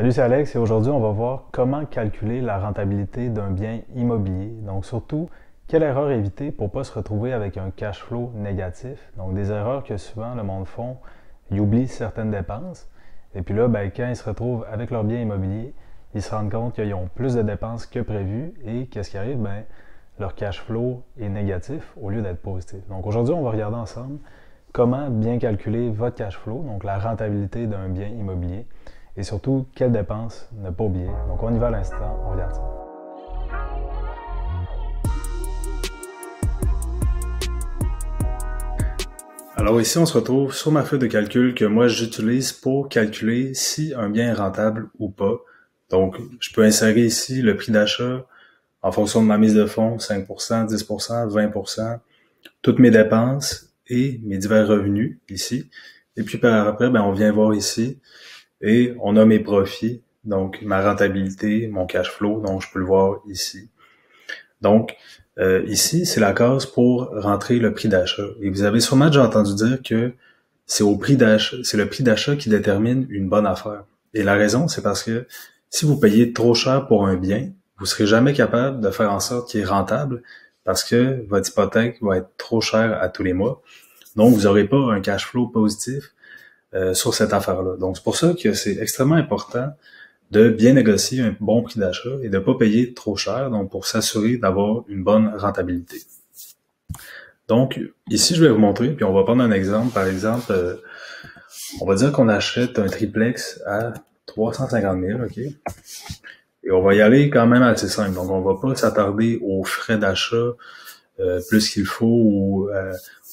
Salut, c'est Alex et aujourd'hui, on va voir comment calculer la rentabilité d'un bien immobilier. Donc, surtout, quelle erreur éviter pour ne pas se retrouver avec un cash flow négatif. Donc, des erreurs que souvent le monde font, ils oublient certaines dépenses. Et puis là, quand ils se retrouvent avec leur bien immobilier, ils se rendent compte qu'ils ont plus de dépenses que prévu et qu'est-ce qui arrive? Leur cash flow est négatif au lieu d'être positif. Donc, aujourd'hui, on va regarder ensemble comment bien calculer votre cash flow, donc la rentabilité d'un bien immobilier. Et surtout, quelles dépenses ne pas oublier. Donc, on y va à l'instant, on regarde ça. Alors ici, on se retrouve sur ma feuille de calcul que moi, j'utilise pour calculer si un bien est rentable ou pas. Donc, je peux insérer ici le prix d'achat en fonction de ma mise de fonds, 5%, 10%, 20%, toutes mes dépenses et mes divers revenus ici. Et puis par après, on vient voir ici et on a mes profits, donc ma rentabilité, mon cash flow, donc je peux le voir ici. Donc, ici, c'est la case pour rentrer le prix d'achat. Et vous avez sûrement déjà entendu dire que c'est le prix d'achat qui détermine une bonne affaire. Et la raison, c'est parce que si vous payez trop cher pour un bien, vous serez jamais capable de faire en sorte qu'il est rentable parce que votre hypothèque va être trop chère à tous les mois. Donc, vous n'aurez pas un cash flow positif sur cette affaire-là. Donc, c'est pour ça que c'est extrêmement important de bien négocier un bon prix d'achat et de ne pas payer trop cher, donc pour s'assurer d'avoir une bonne rentabilité. Donc, ici, je vais vous montrer, puis on va prendre un exemple. Par exemple, on va dire qu'on achète un triplex à 350 000, OK? Et on va y aller quand même assez simple. Donc, on va pas s'attarder aux frais d'achat plus qu'il faut ou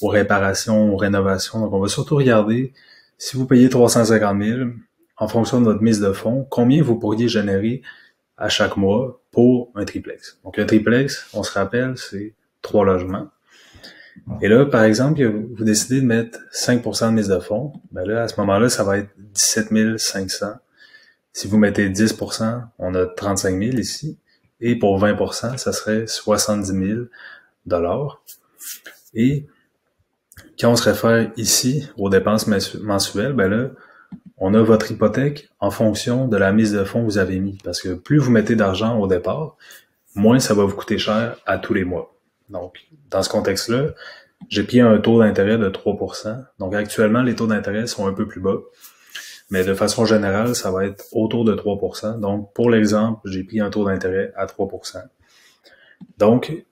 aux réparations, aux rénovations. Donc, on va surtout regarder si vous payez 350 000, en fonction de votre mise de fonds, combien vous pourriez générer à chaque mois pour un triplex. Donc, un triplex, on se rappelle, c'est 3 logements. Et là, par exemple, vous décidez de mettre 5% de mise de fonds, là, à ce moment-là, ça va être 17 500. Si vous mettez 10%, on a 35 000 ici. Et pour 20%, ça serait 70 000 $. Et quand on se réfère ici aux dépenses mensuelles, là, on a votre hypothèque en fonction de la mise de fonds que vous avez mis. Parce que plus vous mettez d'argent au départ, moins ça va vous coûter cher à tous les mois. Donc, dans ce contexte-là, j'ai pris un taux d'intérêt de 3%. Donc, actuellement, les taux d'intérêt sont un peu plus bas. Mais de façon générale, ça va être autour de 3%. Donc, pour l'exemple, j'ai pris un taux d'intérêt à 3%. Donc,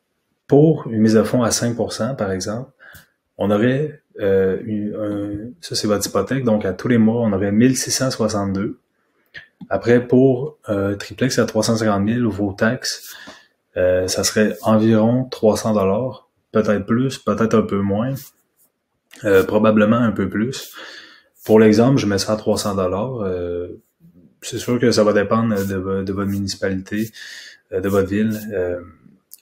pour une mise de fonds à 5%, par exemple, on aurait ça c'est votre hypothèque, donc à tous les mois, on aurait 1662. Après, pour triplex à 350 000, vos taxes, ça serait environ 300 $, peut-être plus, peut-être un peu moins, probablement un peu plus. Pour l'exemple, je mets ça à 300 $. C'est sûr que ça va dépendre de votre municipalité, de votre ville.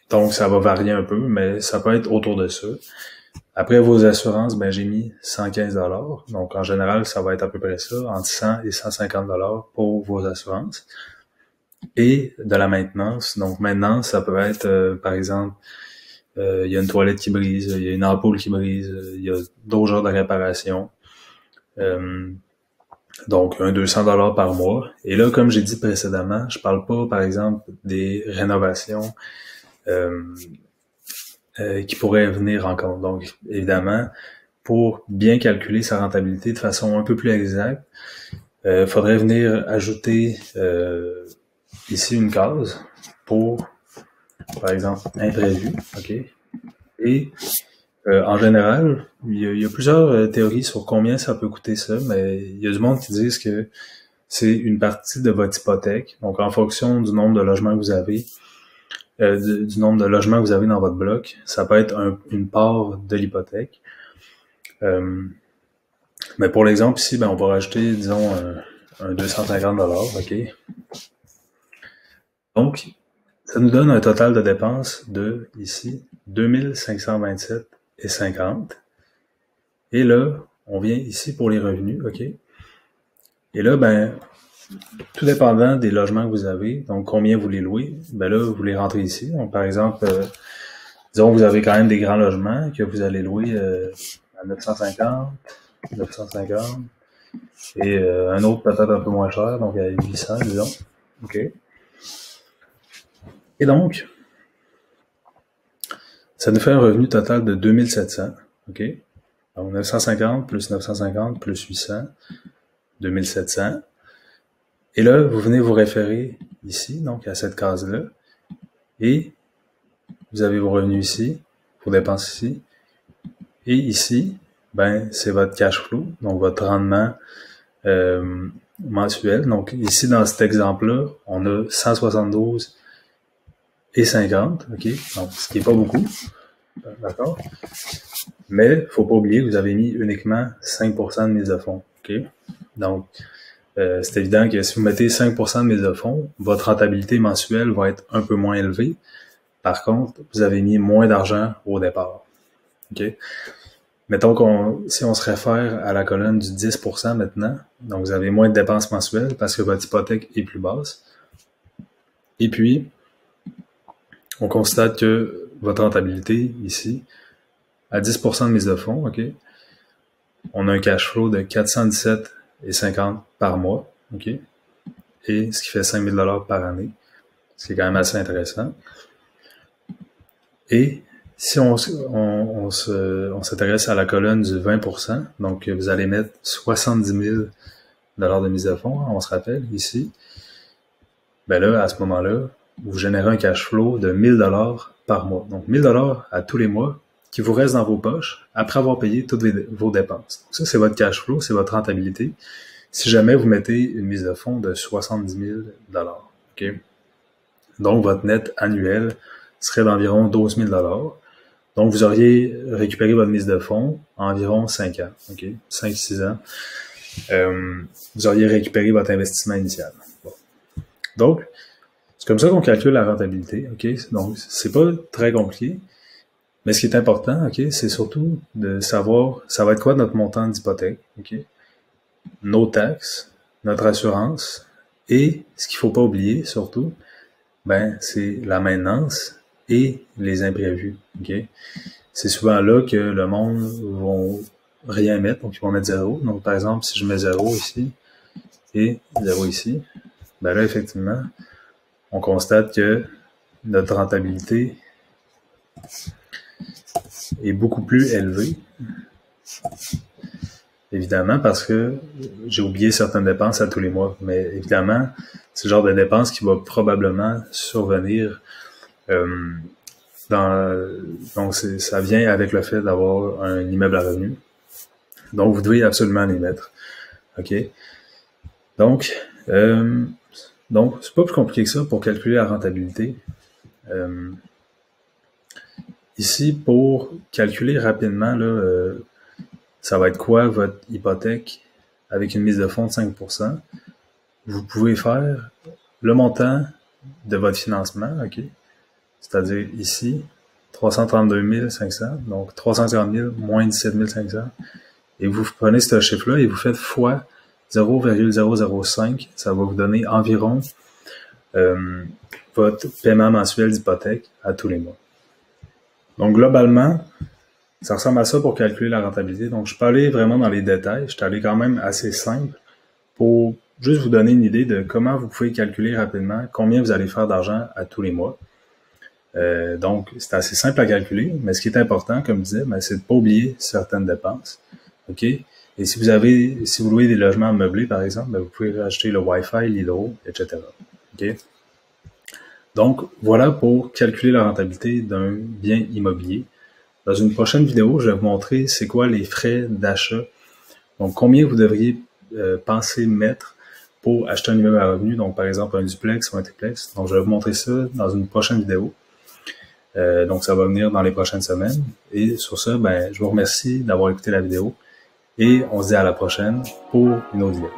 Donc, ça va varier un peu, mais ça peut être autour de ça. Après vos assurances, j'ai mis 115 $. Donc, en général, ça va être à peu près ça, entre 100 et 150 $ pour vos assurances. Et de la maintenance. Donc, maintenance, ça peut être, par exemple, il y a une toilette qui brise, il y a une ampoule qui brise, il y a d'autres genres de réparations. Donc, 200 $ par mois. Et là, comme j'ai dit précédemment, je parle pas, par exemple, des rénovations qui pourraient venir en compte. Donc, évidemment, pour bien calculer sa rentabilité de façon un peu plus exacte, faudrait venir ajouter ici une case pour, par exemple, imprévu, OK? Et en général, il y a plusieurs théories sur combien ça peut coûter ça, mais il y a du monde qui disent que c'est une partie de votre hypothèque. Donc, en fonction du nombre de logements que vous avez, du nombre de logements que vous avez dans votre bloc, ça peut être une part de l'hypothèque. Mais pour l'exemple ici, on va rajouter, disons, un 250 $, OK? Donc, ça nous donne un total de dépenses de, ici, 2527,50 $. Et là, on vient ici pour les revenus, OK? Et là, tout dépendant des logements que vous avez, donc combien vous les louez, là, vous les rentrez ici. Donc, par exemple, disons que vous avez quand même des grands logements que vous allez louer à 950, Et un autre peut-être un peu moins cher, donc à 800, disons. OK. Et donc, ça nous fait un revenu total de 2700. OK. Donc 950 plus 950 plus 800, 2700. Et là, vous venez vous référer ici, donc à cette case-là. Et vous avez vos revenus ici, vos dépenses ici. Et ici, ben, c'est votre cash flow, donc votre rendement mensuel. Donc ici, dans cet exemple-là, on a 172 et 50, OK? Donc, ce qui n'est pas beaucoup, d'accord? Mais faut pas oublier que vous avez mis uniquement 5% de mise de fonds, OK? Donc, c'est évident que si vous mettez 5% de mise de fonds, votre rentabilité mensuelle va être un peu moins élevée. Par contre, vous avez mis moins d'argent au départ, OK? Mettons si on se réfère à la colonne du 10% maintenant, donc vous avez moins de dépenses mensuelles parce que votre hypothèque est plus basse. Et puis, on constate que votre rentabilité ici, à 10% de mise de fonds, OK, on a un cash flow de 417,50 par mois, OK, et ce qui fait 5 000 $ par année, ce qui est quand même assez intéressant. Et si on s'intéresse à la colonne du 20%, donc vous allez mettre 70 000 $ de mise de fonds, on se rappelle ici, ben là, à ce moment-là, vous générez un cash flow de 1 000 $ par mois. Donc 1 000 $ à tous les mois qui vous restent dans vos poches après avoir payé toutes vos dépenses. Donc ça, c'est votre cash flow, c'est votre rentabilité. Si jamais vous mettez une mise de fonds de 70 000 $, OK? Donc votre net annuel serait d'environ 12 000 $. Donc vous auriez récupéré votre mise de fonds en environ 5 ans, OK? 5-6 ans. Vous auriez récupéré votre investissement initial. Bon. Donc, c'est comme ça qu'on calcule la rentabilité, OK? Donc, c'est pas très compliqué. Mais ce qui est important, OK, c'est surtout de savoir ça va être quoi notre montant d'hypothèque, OK? Nos taxes, notre assurance, et ce qu'il faut pas oublier, surtout, ben, c'est la maintenance et les imprévus, OK? C'est souvent là que le monde va rien mettre, donc ils vont mettre 0. Donc, par exemple, si je mets 0 ici et 0 ici, ben là, effectivement, on constate que notre rentabilité est beaucoup plus élevée. Évidemment, parce que j'ai oublié certaines dépenses à tous les mois. Mais évidemment, c'est le genre de dépenses qui va probablement survenir. Donc, ça vient avec le fait d'avoir un immeuble à revenus. Donc, vous devez absolument les mettre. OK? Donc, c'est pas plus compliqué que ça pour calculer la rentabilité. Ici, pour calculer rapidement, là, ça va être quoi votre hypothèque avec une mise de fonds de 5%? Vous pouvez faire le montant de votre financement, OK? C'est-à-dire ici, 332 500, donc 350 000 moins 17 500. Et vous prenez ce chiffre-là et vous faites fois 0,005. Ça va vous donner environ votre paiement mensuel d'hypothèque à tous les mois. Donc, globalement, ça ressemble à ça pour calculer la rentabilité. Donc, je peux aller vraiment dans les détails. Je suis allé quand même assez simple pour juste vous donner une idée de comment vous pouvez calculer rapidement combien vous allez faire d'argent à tous les mois. Donc, c'est assez simple à calculer, mais ce qui est important, comme je disais, c'est de ne pas oublier certaines dépenses. OK? Et si vous louez des logements meublés, par exemple, vous pouvez rajouter le Wi-Fi, l'hydro, etc. OK? Donc, voilà pour calculer la rentabilité d'un bien immobilier. Dans une prochaine vidéo, je vais vous montrer c'est quoi les frais d'achat. Donc, combien vous devriez penser mettre pour acheter un immeuble à revenus, donc par exemple un duplex ou un triplex. Donc, je vais vous montrer ça dans une prochaine vidéo. Donc, ça va venir dans les prochaines semaines. Et sur ça, je vous remercie d'avoir écouté la vidéo et on se dit à la prochaine pour une autre vidéo.